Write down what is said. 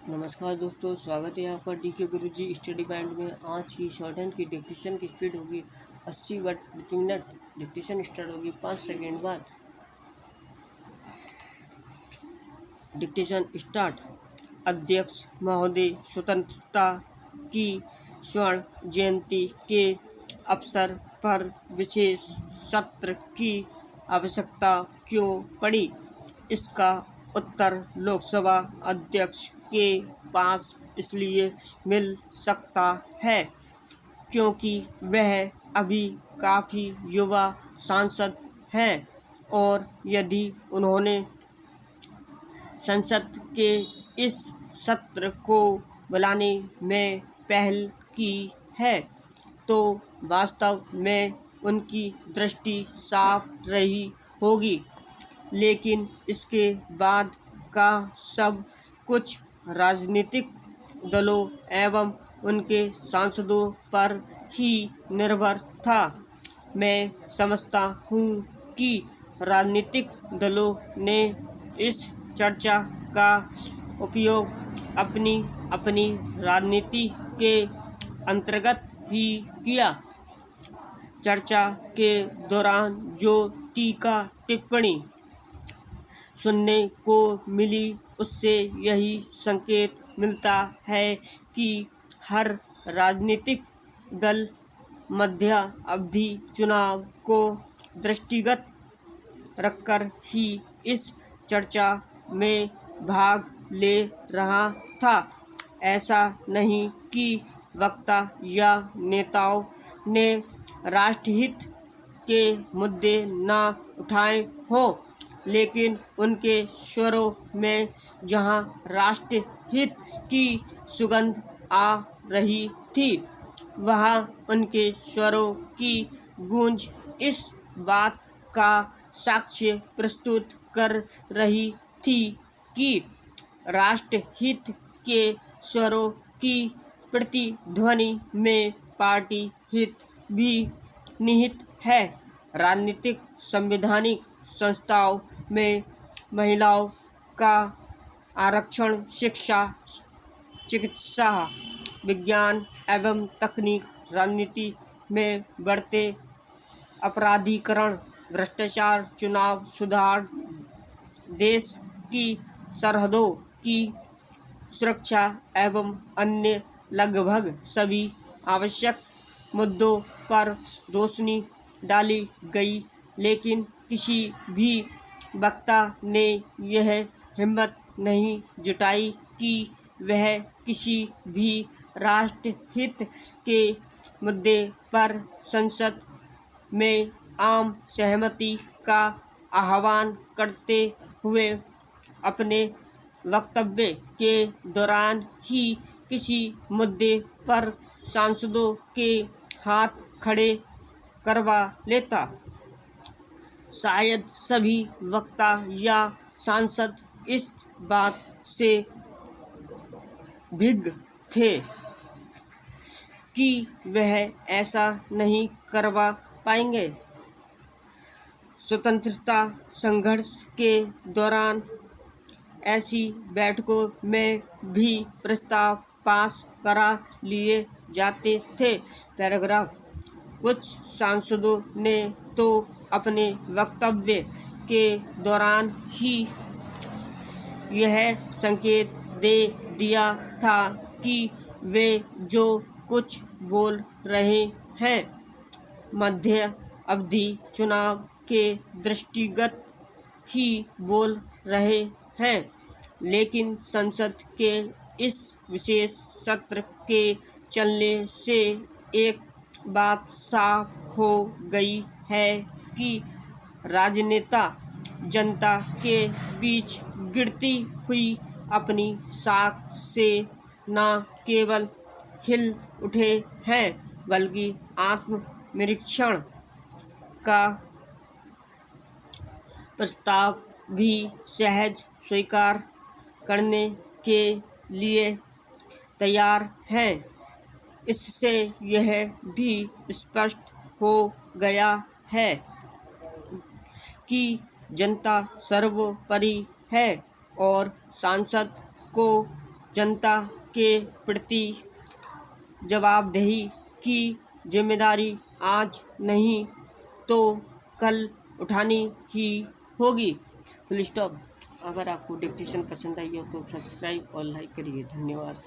नमस्कार दोस्तों, स्वागत है आपका डीके गुरुजी स्टडी पॉइंट में। आज की शॉर्ट हैंड की डिक्टेशन की स्पीड होगी 80 वर्ड प्रति मिनट। डिक्टेशन स्टार्ट होगी 5 सेकेंड बाद। Dictation start. अध्यक्ष महोदय, स्वतंत्रता की स्वर्ण जयंती के अवसर पर विशेष सत्र की आवश्यकता क्यों पड़ी? इसका उत्तर लोकसभा अध्यक्ष के पास इसलिए मिल सकता है क्योंकि वह अभी काफ़ी युवा सांसद हैं और यदि उन्होंने संसद के इस सत्र को बुलाने में पहल की है तो वास्तव में उनकी दृष्टि साफ रही होगी। लेकिन इसके बाद का सब कुछ राजनीतिक दलों एवं उनके सांसदों पर ही निर्भर था। मैं समझता हूँ कि राजनीतिक दलों ने इस चर्चा का उपयोग अपनी अपनी राजनीति के अंतर्गत ही किया। चर्चा के दौरान जो टीका टिप्पणी सुनने को मिली उससे यही संकेत मिलता है कि हर राजनीतिक दल मध्य अवधि चुनाव को दृष्टिगत रखकर ही इस चर्चा में भाग ले रहा था। ऐसा नहीं कि वक्ता या नेताओं ने राष्ट्रहित के मुद्दे न उठाए हों, लेकिन उनके स्वरों में जहां राष्ट्रहित की सुगंध आ रही थी वहां उनके स्वरों की गूंज इस बात का साक्ष्य प्रस्तुत कर रही थी कि राष्ट्रहित के स्वरों की प्रतिध्वनि में पार्टी हित भी निहित है। राजनीतिक संवैधानिक संस्थाओं में महिलाओं का आरक्षण, शिक्षा, चिकित्सा, विज्ञान एवं तकनीक, राजनीति में बढ़ते अपराधीकरण, भ्रष्टाचार, चुनाव सुधार, देश की सरहदों की सुरक्षा एवं अन्य लगभग सभी आवश्यक मुद्दों पर रोशनी डाली गई। लेकिन किसी भी वक्ता ने यह हिम्मत नहीं जुटाई कि वह किसी भी राष्ट्रहित के मुद्दे पर संसद में आम सहमति का आह्वान करते हुए अपने वक्तव्य के दौरान ही किसी मुद्दे पर सांसदों के हाथ खड़े करवा लेता। शायद सभी वक्ता या सांसद इस बात से भीग थे कि वह ऐसा नहीं करवा पाएंगे। स्वतंत्रता संघर्ष के दौरान ऐसी बैठकों में भी प्रस्ताव पास करा लिए जाते थे। पैराग्राफ। कुछ सांसदों ने तो अपने वक्तव्य के दौरान ही यह संकेत दे दिया था कि वे जो कुछ बोल रहे हैं मध्य अवधि चुनाव के दृष्टिगत ही बोल रहे हैं। लेकिन संसद के इस विशेष सत्र के चलने से एक बात साफ हो गई है कि राजनेता जनता के बीच गिरती हुई अपनी साख से न केवल हिल उठे हैं बल्कि आत्मनिरीक्षण का प्रस्ताव भी सहज स्वीकार करने के लिए तैयार हैं। इससे यह भी स्पष्ट हो गया है कि जनता सर्वोपरि है और सांसद को जनता के प्रति जवाबदेही की जिम्मेदारी आज नहीं तो कल उठानी ही होगी। Full stop. अगर आपको डिक्टेशन पसंद आई हो तो सब्सक्राइब और लाइक करिए। धन्यवाद।